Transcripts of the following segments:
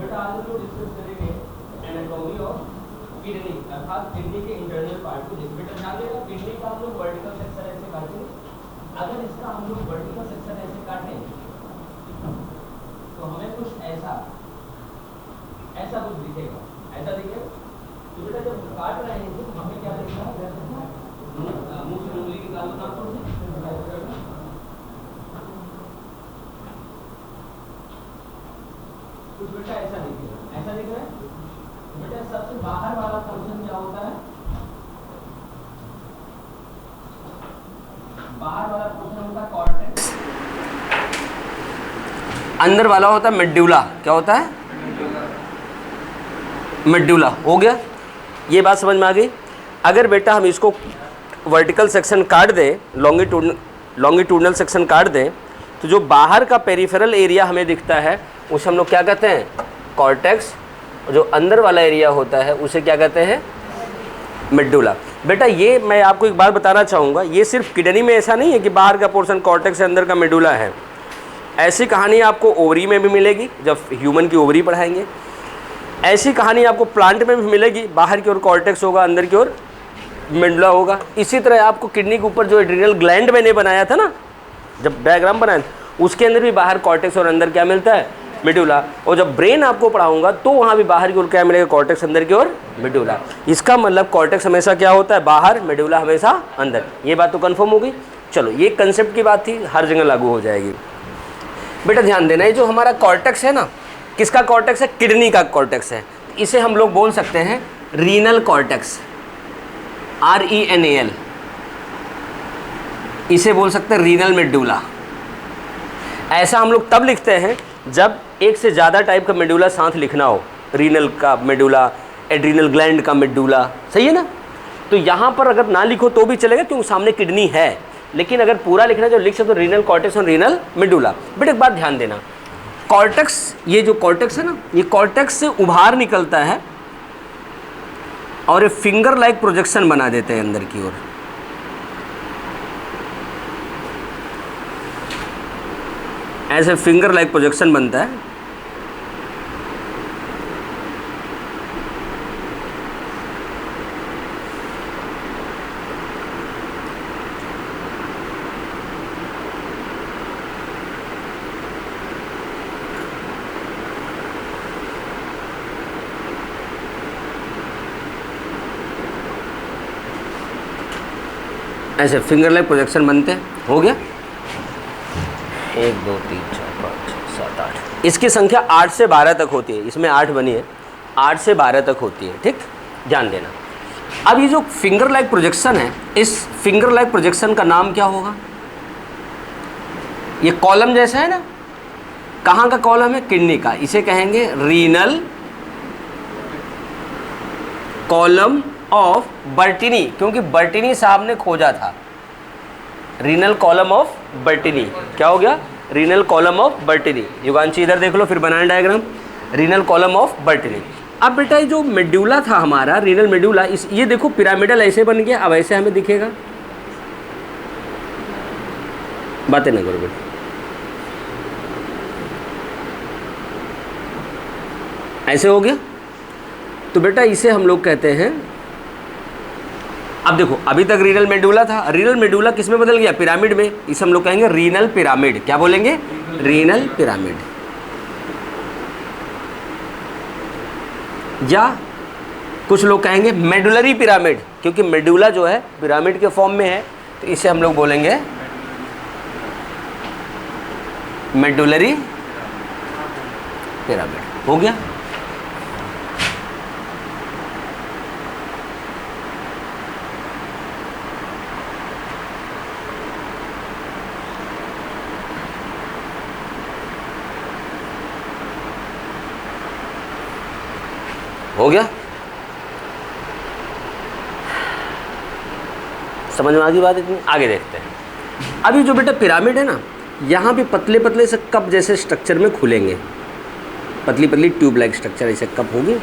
बेटा आज हम लोग डिस्कस करेंगे एनाटॉमी ऑफ किडनी, अर्थात किडनी के इंटरनल पार्ट को। जैसे बेटा ध्यान देगा, किडनी का हम लोग वर्टिकल सेक्शन ऐसे काटेंगे। अगर इसका हम लोग वर्टिकल सेक्शन ऐसे काटें तो हमें कुछ ऐसा कुछ दिखेगा, ऐसा दिखेगा। तो बेटा जब काट रहे हैं तो हमें क्या दिखेगा, मुंह से उंगली निकालो नाखून से, कुछ बेटा ऐसा दिखेगा, ऐसा दिख रहा है। तो बेटा सबसे बाहर वाला पोर्शन क्या होता है, बाहर वाला पोर्शन होता है कॉर्टेक्स, अंदर वाला होता है मेड्यूला। क्या होता है? मेड्यूला। हो गया, ये बात समझ में आ गई। अगर बेटा हम इसको वर्टिकल सेक्शन काट दें, लॉन्गिट्यूडनल सेक्शन काट दें, तो जो बाहर का पेरिफेरल एरिया हमें दिखता है उसे हम लोग क्या कहते हैं? कॉर्टेक्स। और जो अंदर वाला एरिया होता है उसे क्या कहते हैं? मेडुला। बेटा ये मैं आपको एक बात बताना चाहूँगा, ये सिर्फ किडनी में ऐसा नहीं है कि बाहर का पोर्शन कॉर्टेक्स है, अंदर का मेडुला है। ऐसी कहानी आपको ओवरी में भी मिलेगी, जब ह्यूमन की ओवरी पढ़ाएंगे। ऐसी कहानी आपको प्लांट में भी मिलेगी, बाहर की ओर कॉर्टेक्स होगा, अंदर की ओर मेडुला होगा। इसी तरह आपको किडनी के ऊपर जो एड्रिनल ग्लैंड मैंने बनाया था ना, जब डायग्राम बनाया था, उसके अंदर भी बाहर कॉर्टेक्स और अंदर क्या मिलता है? मेडुला। और जब ब्रेन आपको पढ़ाऊंगा तो वहाँ भी बाहर की ओर क्या मिलेगा? कॉर्टेक्स, अंदर की ओर मेडुला। इसका मतलब कॉर्टेक्स हमेशा क्या होता है? बाहर, मेडुला हमेशा अंदर। ये बात तो कंफर्म हो गई। चलो, ये कंसेप्ट की बात थी, हर जगह लागू हो जाएगी। बेटा ध्यान देना, ये जो हमारा कॉर्टेक्स है ना, किसका कॉर्टेक्स है? किडनी का कॉर्टेक्स है। इसे हम लोग बोल सकते हैं रीनल कॉर्टेक्स, RENAL। इसे बोल सकते हैं रीनल मेडुला। ऐसा हम लोग तब लिखते हैं जब एक से ज़्यादा टाइप का मेडुला साथ लिखना हो। रीनल का मेडुला, एड्रिनल ग्लैंड का मेडुला, सही है ना? तो यहाँ पर अगर ना लिखो तो भी चलेगा क्योंकि सामने किडनी है, लेकिन अगर पूरा लिखना जो लिख सकते हो रीनल कॉर्टेक्स और रीनल मेडुला। बट एक बात ध्यान देना, कॉर्टेक्स, ये जो कॉर्टेक्स है ना, ये कॉर्टेक्स से उभार निकलता है और ये फिंगर लाइक प्रोजेक्शन बना देते हैं अंदर की ओर। ऐसे फिंगर लाइक प्रोजेक्शन बनता है। ऐसे फिंगर लाइक प्रोजेक्शन बनते हैं। हो गया, 1 2 3 4 5 6 7 8। इसकी संख्या 8 से 12 तक होती है। इसमें 8 बनी है, 8 से 12 तक होती है। ठीक, ध्यान देना। अब ये जो फिंगर लाइक प्रोजेक्शन है, इस फिंगर लाइक प्रोजेक्शन का नाम क्या होगा? ये कॉलम जैसा है ना, कहाँ का कॉलम है? किडनी का। इसे कहेंगे रीनल कॉलम ऑफ बर्टिनी, क्योंकि बर्टिनी साहब ने खोजा था। Renal column of Bertini. क्या हो गया? Renal column of Bertini. Yugaanshi इधर देख लो, फिर बनाना diagram. Renal column of Bertini. अब बेटा ये जो मेडुला था हमारा, रीनल मेडुला, इस ये देखो पिरामिडल ऐसे बन गया। अब ऐसे हमें दिखेगा, बातें ना करो बेटा। ऐसे हो गया। तो बेटा इसे हम लोग कहते हैं, अब देखो अभी तक रीनल मेडुला था, रीनल मेडुला किस में बदल गया? पिरामिड में। इसे हम लोग कहेंगे रीनल पिरामिड। क्या बोलेंगे? Renal pyramid. या कुछ लोग कहेंगे मेडुलरी पिरामिड, क्योंकि मेडुला जो है पिरामिड के फॉर्म में है, तो इसे हम लोग बोलेंगे मेडुलरी पिरामिड। हो गया। हो गया, समझ में आ गई बात इतनी? आगे देखते हैं। अभी जो बेटा पिरामिड है ना, यहाँ भी पतले पतले से कप जैसे स्ट्रक्चर में खुलेंगे, पतली पतली ट्यूब लाइक स्ट्रक्चर ऐसे कप होंगे।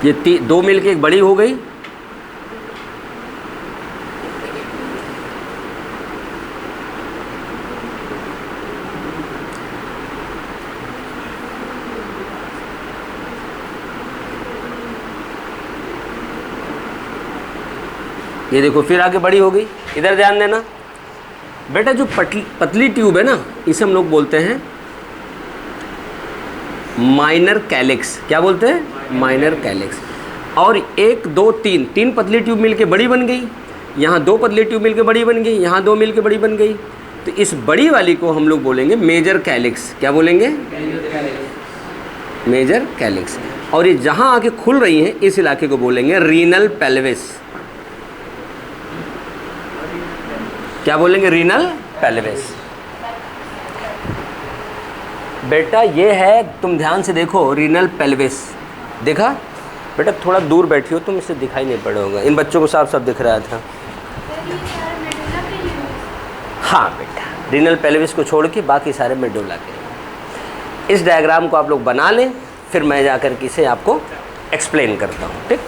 ये दो मिल के एक बड़ी हो गई, ये देखो फिर आगे बड़ी हो गई। इधर ध्यान देना बेटा, जो पतली ट्यूब है ना, इसे हम लोग बोलते हैं माइनर कैलिक्स। क्या बोलते हैं? Minor calyx. और 1 2 3 पतली ट्यूब मिलके बड़ी बन गई, यहाँ 2 पतली ट्यूब मिलके बड़ी बन गई, यहाँ 2 मिलके बड़ी बन गई। तो इस बड़ी वाली को हम लोग बोलेंगे मेजर कैलिक्स। क्या बोलेंगे? Major calyx. और ये जहाँ आके खुल रही हैं इस इलाके को बोलेंगे रीनल पेल्विस। क्या बोलेंगे? Renal pelvis. बेटा ये है, तुम ध्यान से देखो, रीनल पेल्विस। देखा बेटा? थोड़ा दूर बैठी हो तुम, इससे दिखाई नहीं पड़ा होगा। इन बच्चों को साफ साफ दिख रहा था। हाँ बेटा, रीनल पेल्विस को छोड़ के बाकी सारे मेडुला के। इस डायग्राम को आप लोग बना लें, फिर मैं जाकर के इसे आपको एक्सप्लेन करता हूँ। ठीक?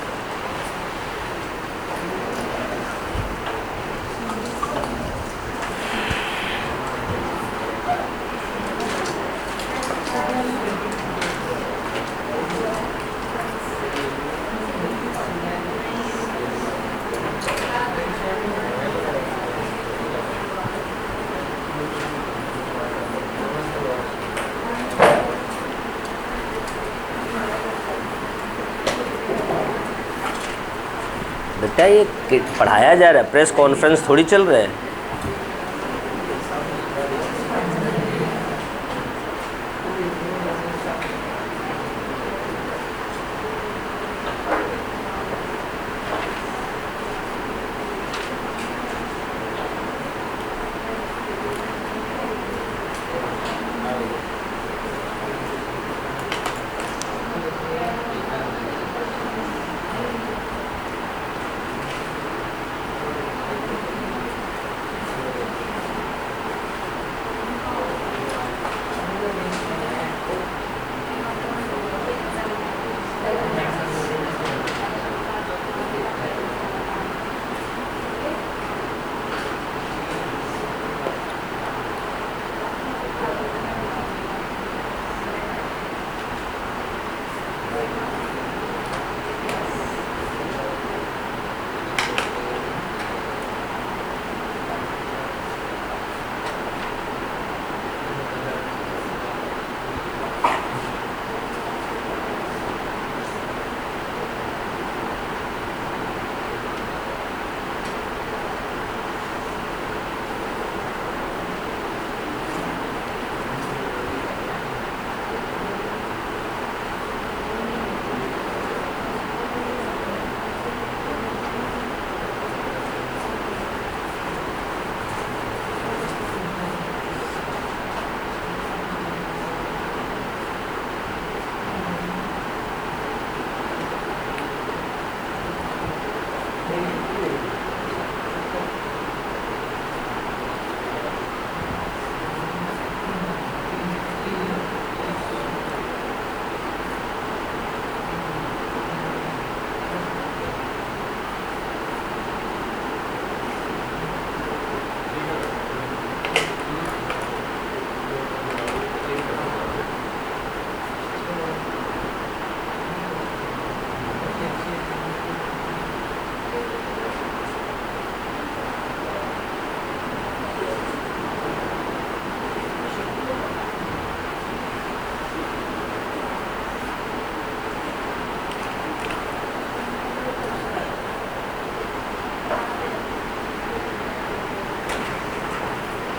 बेटा ये पढ़ाया जा रहा है, प्रेस कॉन्फ्रेंस थोड़ी चल रहा है।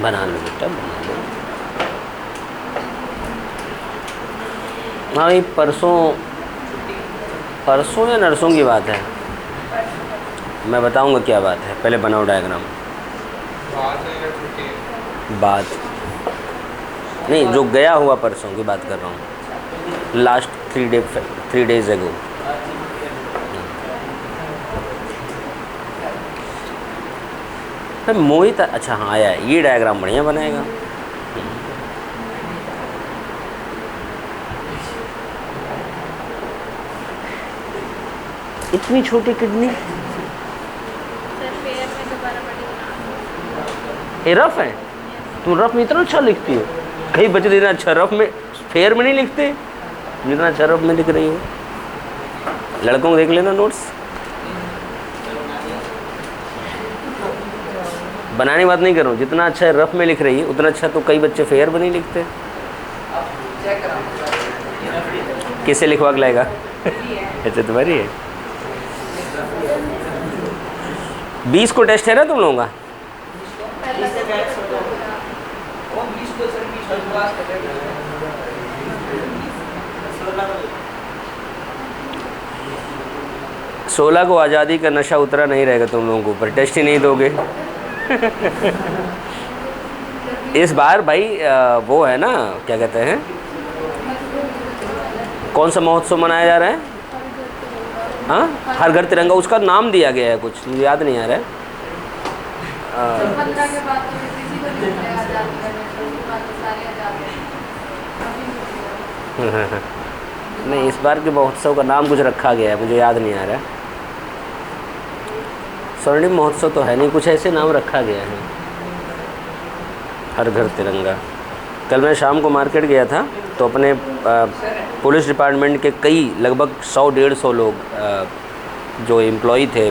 बना लो बेटा, बना लो। हाँ, ये परसों या नरसों की बात है, मैं बताऊंगा क्या बात है। पहले बनाओ डायग्राम। बात नहीं, जो गया हुआ परसों की बात कर रहा हूँ, लास्ट 3 days एगो। मोहित, अच्छा हाँ आया, ये डायग्राम बढ़िया बनाएगा। इतनी छोटी किडनी, ये रफ है। तुम रफ में इतना अच्छा लिखती हो, कई बच्चे इतना अच्छा रफ में, फेयर में नहीं लिखते जितना अच्छा रफ में लिख रही हो। लड़कों को देख लेना नोट्स। बनाने की बात नहीं कर रहा हूँ, जितना अच्छा रफ में लिख रही है उतना अच्छा तो कई बच्चे फेयर में नहीं लिखते। किसे लिखवा के लाएगा? अच्छा तुम्हारी है। 20 को टेस्ट है ना तुम लोगों का? सोलह को आज़ादी का नशा उतरा नहीं रहेगा तुम लोगों के ऊपर, टेस्ट ही नहीं दोगे। इस बार भाई वो है ना, क्या कहते हैं, कौन सा महोत्सव मनाया जा रहा है? हाँ, हर घर तिरंगा। उसका नाम दिया गया है कुछ, मुझे याद नहीं आ रहा है। नहीं, इस बार के महोत्सव का नाम कुछ रखा गया है, मुझे याद नहीं आ रहा है। स्वर्णिम महोत्सव तो है नहीं, कुछ ऐसे नाम रखा गया है। हर घर तिरंगा। कल मैं शाम को मार्केट गया था तो अपने पुलिस डिपार्टमेंट के कई लगभग 100-150 लोग जो एम्प्लॉई थे,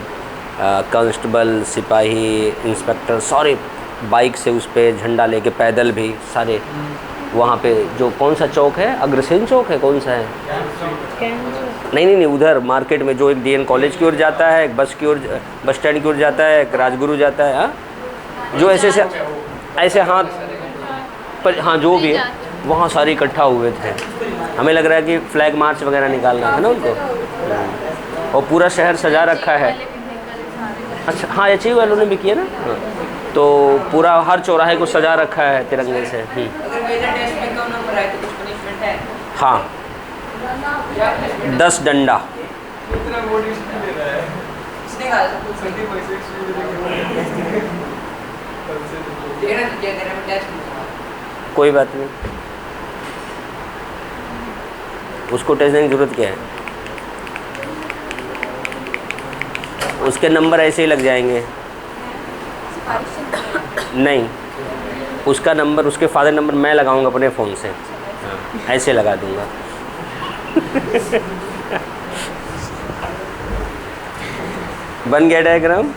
कांस्टेबल, सिपाही, इंस्पेक्टर, सारे बाइक से उस पर झंडा लेके, पैदल भी सारे वहाँ पे, जो कौन सा चौक है, अग्रसेन चौक है, कौन सा है? नहीं, उधर मार्केट में जो एक DN कॉलेज की ओर जाता है, एक बस की ओर, बस स्टैंड की ओर जाता है, एक राजगुरु जाता है, हाँ, जो ऐसे हाथ पर, हाँ जो भी है, वहाँ सारे इकट्ठा हुए थे। हमें लग रहा है कि फ्लैग मार्च वगैरह निकालना है ना उनको, और पूरा शहर सजा रखा है। अच्छा, हाँ एचयू वालों ने भी किया ना, हाँ। तो पूरा हर चौराहे को सजा रखा है तिरंगे से। हाँ, 10 डंडा। कोई बात नहीं, उसको टेस्ट देने की जरूरत क्या है? उसके नंबर ऐसे ही लग जाएंगे। नहीं, उसका नंबर, उसके फादर नंबर मैं लगाऊंगा अपने फ़ोन से, ऐसे लगा दूंगा। बन गया डायग्राम?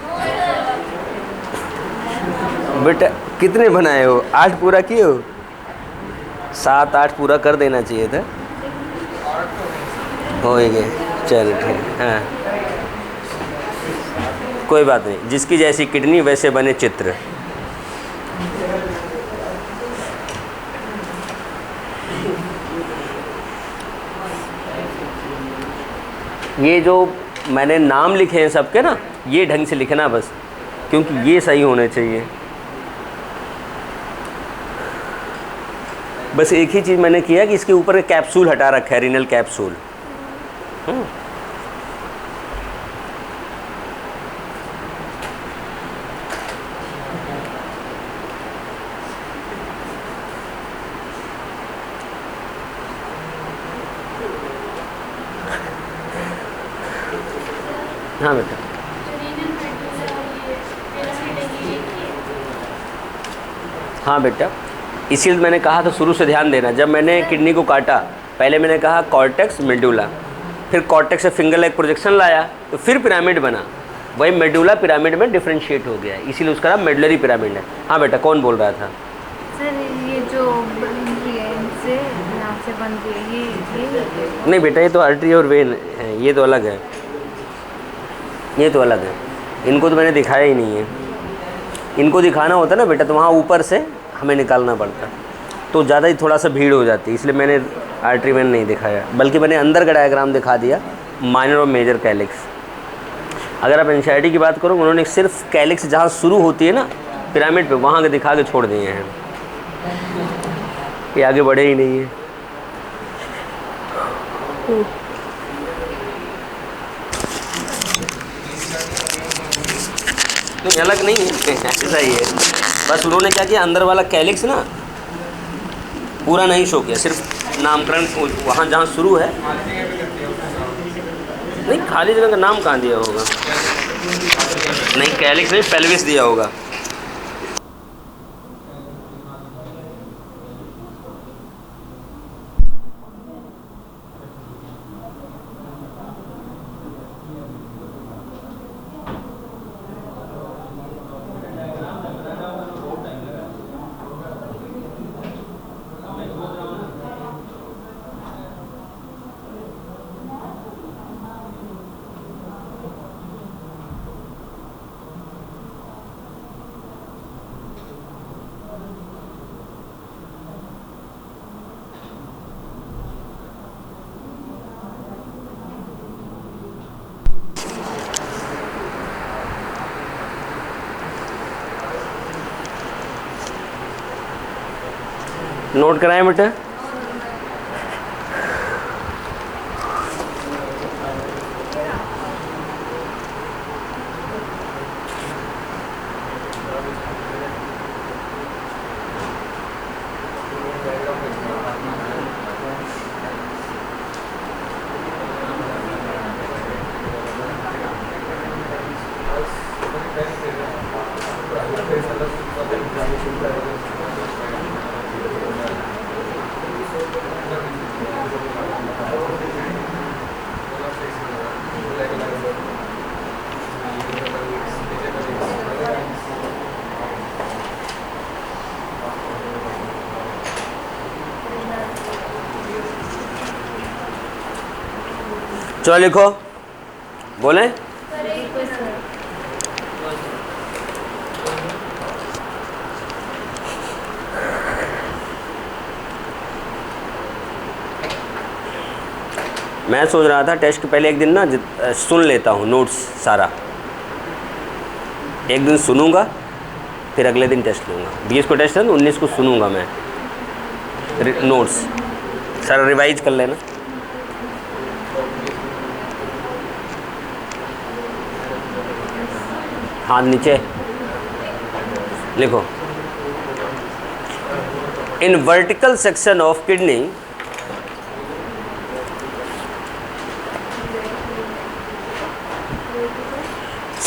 बेटा कितने बनाए हो? 8 पूरा किए हो? 7-8 पूरा कर देना चाहिए था। हो गए, चल ठीक। हाँ, कोई बात नहीं, जिसकी जैसी किडनी वैसे बने चित्र। ये जो मैंने नाम लिखे हैं सबके ना, ये ढंग से लिखना बस, क्योंकि ये सही होने चाहिए। बस एक ही चीज़ मैंने किया कि इसके ऊपर कैप्सूल हटा रखा है, रीनल कैप्सूल। हाँ बेटा, हाँ बेटा, इसीलिए मैंने कहा था शुरू से ध्यान देना। जब मैंने किडनी को काटा, पहले मैंने कहा कॉर्टेक्स मेडुला, फिर कॉर्टेक्स से फिंगर लेग प्रोजेक्शन लाया, तो फिर पिरामिड बना। वही मेडुला पिरामिड में डिफ्रेंशिएट हो गया, इसीलिए उसका नाम मेडुलरी पिरामिड है। हाँ बेटा, कौन बोल रहा था? सर ये जो बनती है, इनसे यहाँ से बनती है, ये नहीं बेटा, ये तो आर्टरी और वेन है, ये तो अलग है, ये तो अलग है। इनको तो मैंने दिखाया ही नहीं है। इनको दिखाना होता ना बेटा, तो वहाँ ऊपर से हमें निकालना पड़ता, तो ज़्यादा ही थोड़ा सा भीड़ हो जाती, इसलिए मैंने आर्टरी वेन नहीं दिखाया, बल्कि मैंने अंदर का डायग्राम दिखा दिया, माइनर और मेजर कैलिक्स। अगर आप एनसीईआरटी की बात करो, उन्होंने सिर्फ कैलिक्स जहाँ शुरू होती है ना पिरामिड पे, वहाँ के दिखा के छोड़ दिए हैं, ये आगे बढ़े ही नहीं है। तो अलग नहीं है, ऐसा ही है। बस उन्होंने क्या किया, अंदर वाला कैलिक्स ना पूरा नहीं शो किया, सिर्फ नामकरण वहाँ जहाँ शुरू है नहीं, खाली जगह का नाम कहाँ दिया होगा? नहीं, कैलिक्स नहीं, पेल्विस दिया होगा। नोट कराएं बेटा। चलो लिखो, बोलें। मैं सोच रहा था टेस्ट के पहले एक दिन ना सुन लेता हूँ नोट्स सारा, एक दिन सुनूंगा फिर अगले दिन टेस्ट लूँगा। 20 को टेस्ट है तो 19 को सुनूंगा मैं नोट्स सारा रिवाइज कर लेना। हाथ नीचे लिखो। In vertical section of kidney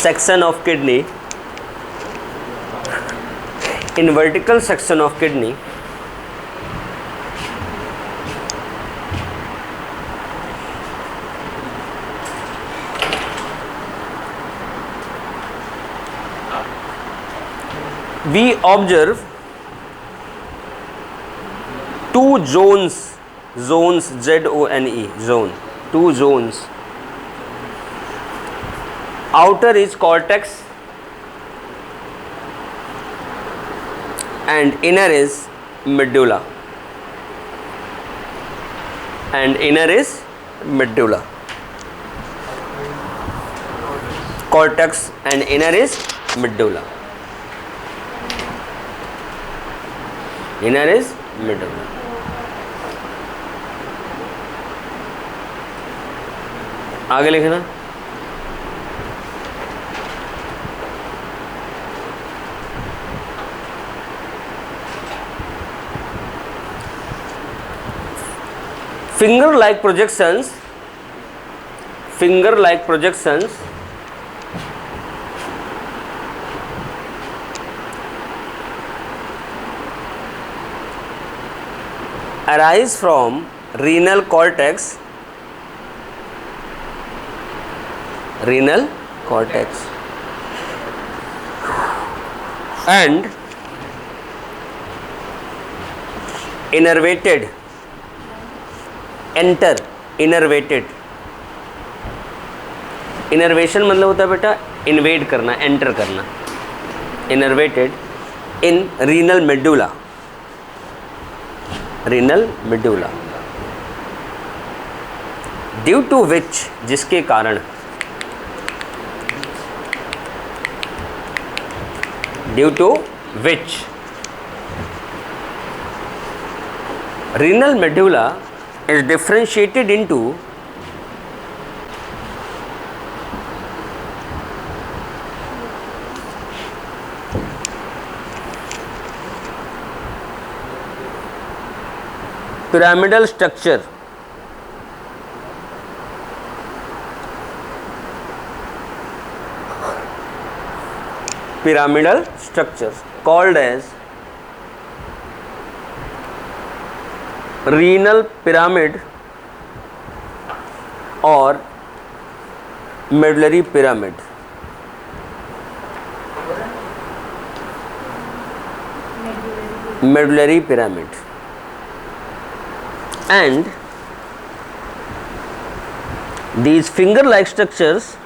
section of kidney, in vertical section of kidney we observe two zones, Z-O-N-E, zone, two zones. Outer is cortex and inner is medulla, cortex and inner is medulla, आगे लिखना। Finger-like projections arise from renal cortex and innervated innervation मतलब होता है बेटा invade करना, enter करना। Innervated in renal medulla, due to which, जिसके कारण, renal medulla is differentiated into pyramidal structure pyramidal structures called as renal pyramid or medullary pyramid. Medullary pyramid. And these finger-like structures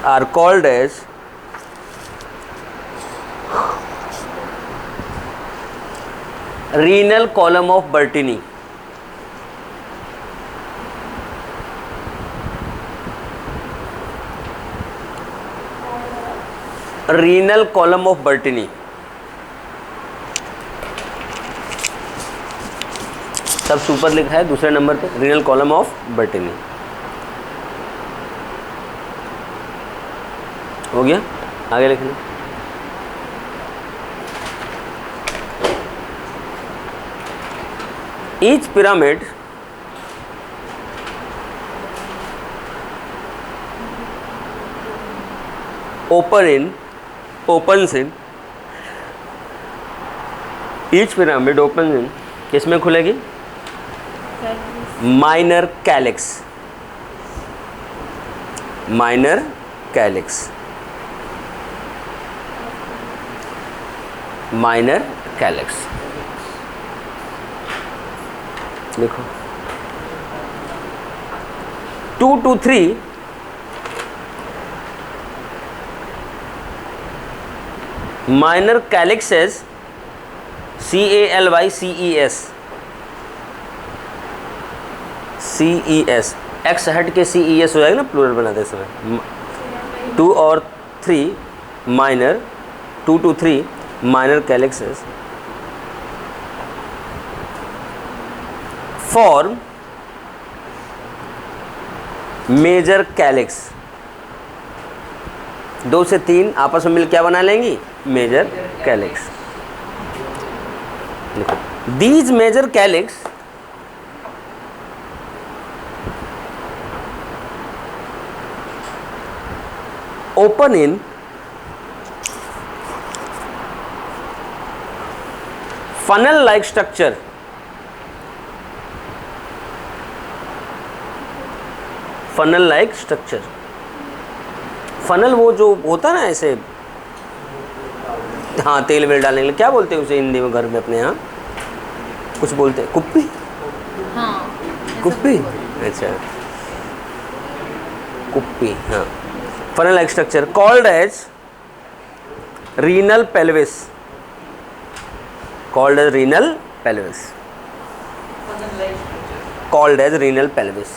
are called as renal column of Bertini. Renal column of Bertini. सब super लिखा है दूसरे number पे, renal column of Bertini. हो गया, आगे लिखना। Each pyramid opens in each pyramid opens in किसमें खुलेगी? Minor calyx. Minor calyx, minor calyx लिखो। 2 to 3 minor calyxes, CALYCES, CES, x हट के CES हो जाएगा ना प्लूरल बनाते समय। 2 और 3 minor, 2 to 3 minor calyces form major calyx. 2 से 3 आपस में मिल क्या बना लेंगी? Major calyx. These major calyx open in funnel like structure, funnel like structure। Funnel वो जो होता है ना ऐसे, हाँ तेल वेल डालने के लिए क्या बोलते हैं उसे हिंदी में? घर में अपने यहाँ कुछ बोलते हैं, कुप्पी। हाँ, कुप्पी, अच्छा कुप्पी, हाँ। funnel like structure called as renal pelvis, called as renal pelvis, called as renal pelvis।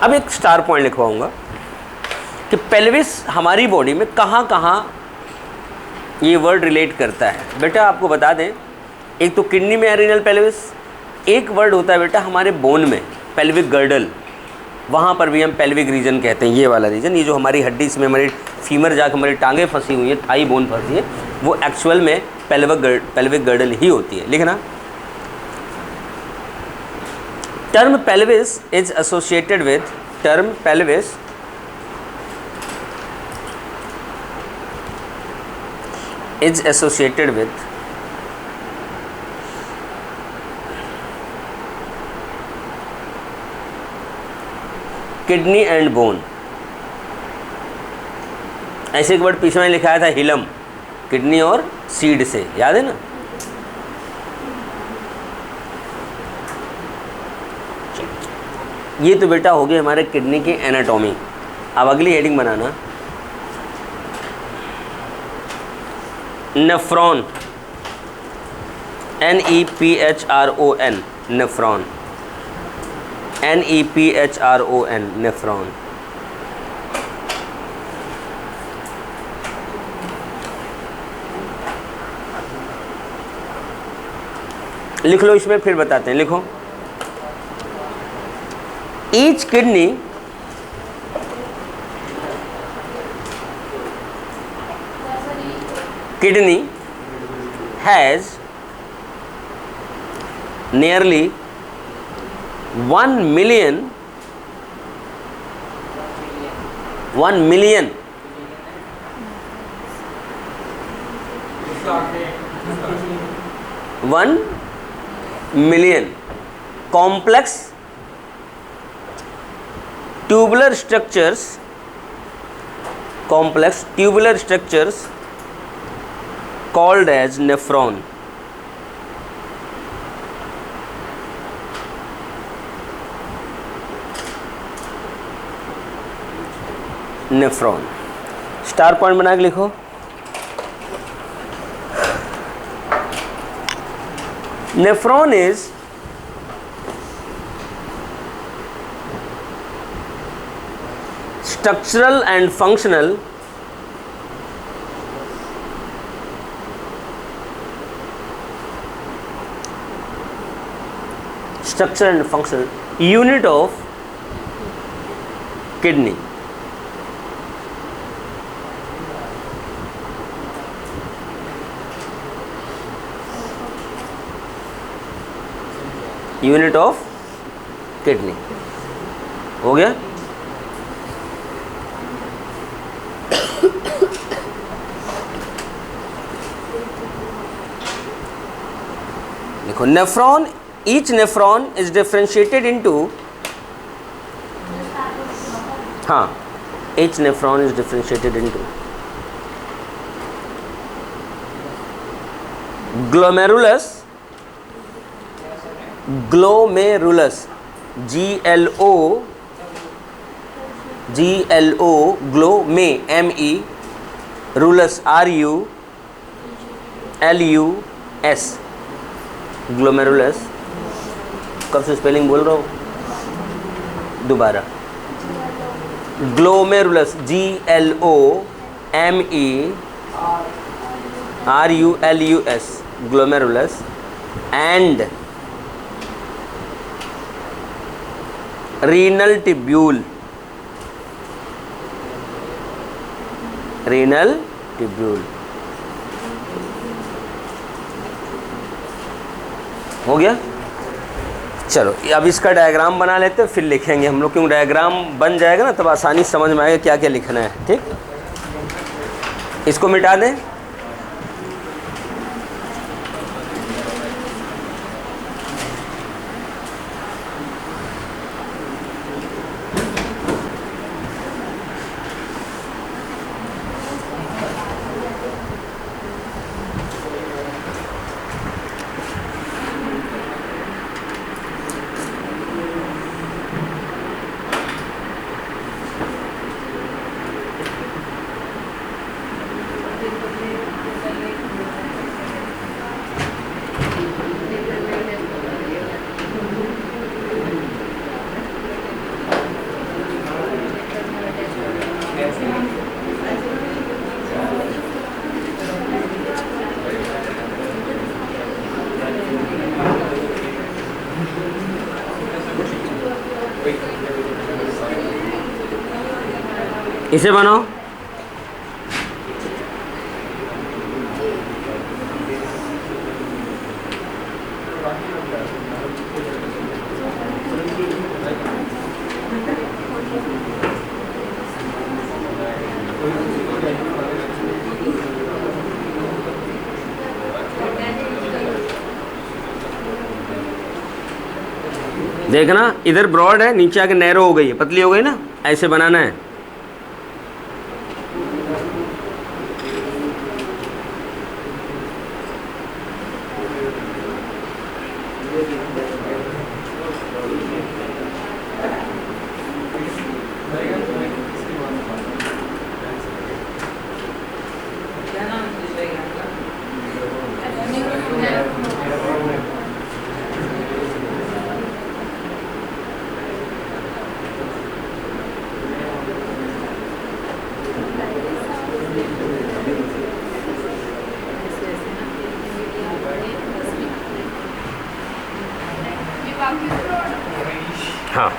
अब एक स्टार पॉइंट लिखवाऊंगा कि पेल्विस हमारी बॉडी में कहाँ कहाँ ये वर्ड रिलेट करता है। बेटा आपको बता दें, एक तो किडनी में है रीनल पेल्विस, एक वर्ड होता है बेटा हमारे बोन में पेल्विक गर्डल, वहाँ पर भी हम पेल्विक रीजन कहते हैं। ये वाला रीजन, ये जो हमारी हड्डी इसमें हमारी फीमर जाकर हमारी टांगें फंसी हुई है, थाई बोन फंसी है, वो एक्चुअल में पेल्विक गर्डल ही होती है। लिखना, term pelvis is associated with, term pelvis is associated with kidney and bone. ऐसे एक वर्ड पीछे में लिखाया था हिलम, किडनी और सीड से, याद है ना? ये तो बेटा हो गई हमारे किडनी की एनाटॉमी। अब अगली हेडिंग बनाना, nephron, NEPHRON, nephron, NEPHRON, nephron. लिख लो, इसमें फिर बताते हैं, लिखो। Each kidney kidney has nearly 1 million 1 million complex tubular structures called as nephron. Nephron star point बना के लिखो। Nephron is structural and functional unit of kidney. Unit of kidney हो गया। देखो nephron, each nephron is differentiated into, हाँ, each nephron is differentiated into glomerulus, GLO glome ME, rulus RULUS, glomerulus. कब से spelling बोल रहा हूँ, दोबारा, glomerulus GLOMERULUS, glomerulus, and renal tubule, हो गया। चलो अब इसका डायग्राम बना लेते हैं, फिर लिखेंगे हम लोग, क्योंकि डायग्राम बन जाएगा ना तब आसानी समझ में आएगा क्या क्या लिखना है। ठीक, इसको मिटा दें। इसे बनाओ। देखना इधर ब्रॉड है, नीचे आके नैरो हो गई है, पतली हो गई ना, ऐसे बनाना है। हाँ,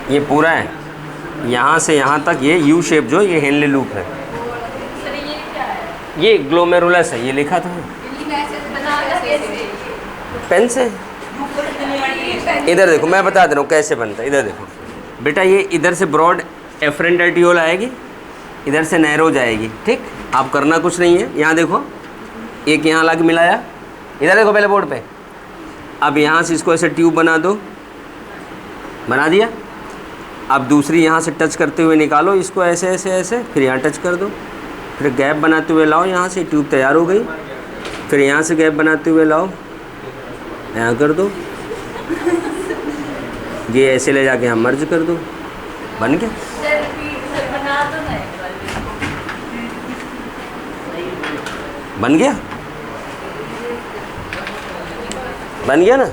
ये पूरा है, यहाँ से यहाँ तक ये यू शेप जो ये हेनले लूप है। ये ग्लोमेरुलस है, ये लिखा था पेन से। इधर देखो, मैं बता दे रहा हूँ कैसे बनता है। इधर देखो बेटा, ये इधर से ब्रॉड एफरेंट आर्टियोल आएगी, इधर से नैरो जाएगी। ठीक, आप करना कुछ नहीं है। यहाँ देखो, एक यहाँ ला के मिलाया, इधर देखो पहले बोर्ड पे। अब यहाँ से इसको ऐसे ट्यूब बना दो, बना दिया। अब दूसरी यहाँ से टच करते हुए निकालो इसको, ऐसे ऐसे ऐसे, फिर यहाँ टच कर दो, फिर गैप बनाते हुए लाओ, यहाँ से ट्यूब तैयार हो गई। फिर यहाँ से गैप बनाते हुए लाओ, यहाँ कर दो, ये ऐसे ले जाके यहाँ मर्ज कर दो, बन गया। बन गया, बन गया ना।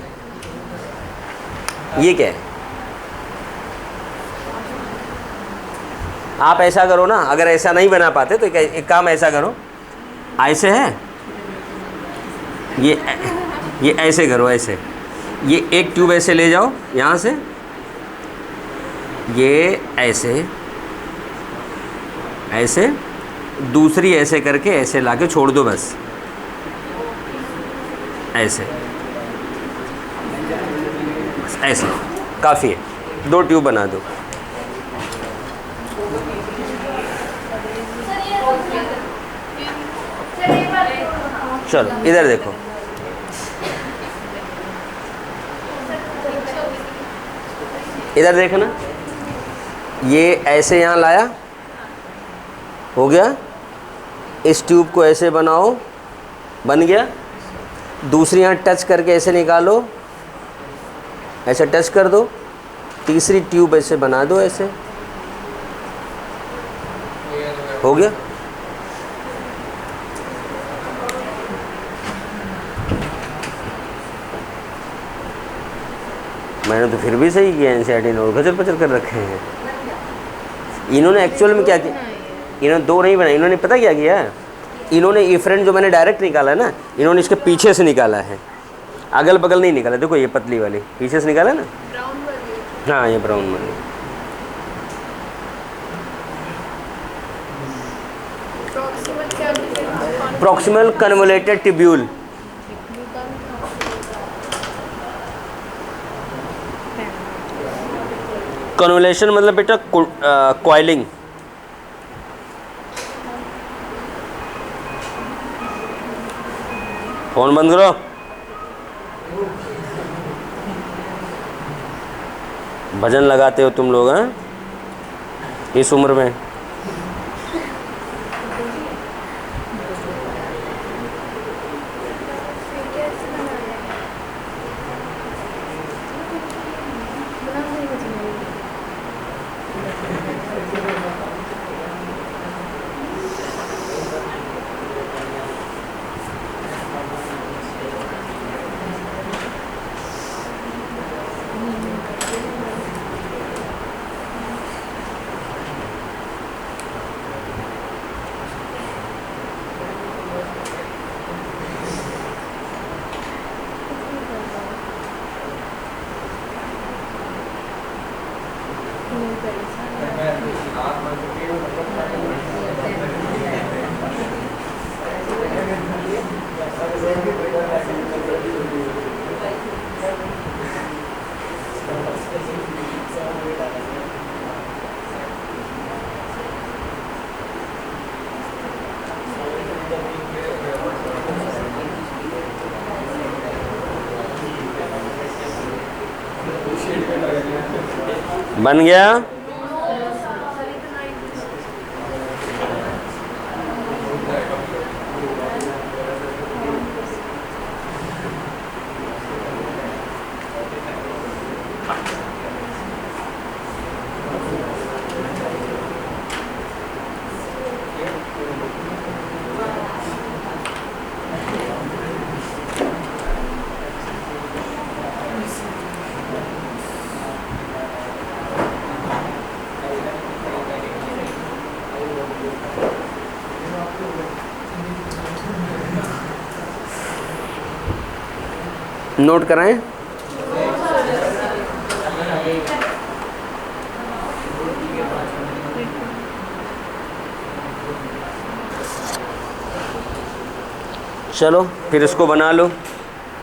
ये क्या है, आप ऐसा करो ना, अगर ऐसा नहीं बना पाते तो एक काम ऐसा करो, ऐसे है ये ऐसे करो, ऐसे ये एक ट्यूब ऐसे ले जाओ यहाँ से, ये ऐसे ऐसे, दूसरी ऐसे करके ऐसे लाके छोड़ दो, बस ऐसे, बस ऐसे काफ़ी है। 2 ट्यूब बना दो। चलो इधर देखो, इधर देखना, ये ऐसे यहाँ लाया, हो गया। इस ट्यूब को ऐसे बनाओ, बन गया। दूसरी यहाँ टच करके ऐसे निकालो, ऐसे टच कर दो। तीसरी ट्यूब ऐसे बना दो, ऐसे हो गया। मैंने तो फिर भी सही किया, एनसीईआरटी ने गजर पचर कर रखे हैं। इन्होंने एक्चुअल में क्या किया, इन्होंने दो नहीं बनाई, इन्होंने पता क्या किया, इन्होंने इफ्रेंट जो मैंने डायरेक्ट निकाला है ना, इन्होंने इसके पीछे से निकाला है, अगल बगल नहीं निकाला। देखो ये पतली वाली पीछे से निकाला ना, हाँ ये ब्राउन वाली। प्रॉक्सिमल कन्वोलेटेड ट्यूब्यूल, कन्वोलेशन मतलब बेटा कॉइलिंग। फोन बंद करो। भजन लगाते हो तुम लोग, हैं इस उम्र में। बन गया। नोट कराएं। चलो फिर इसको बना लो।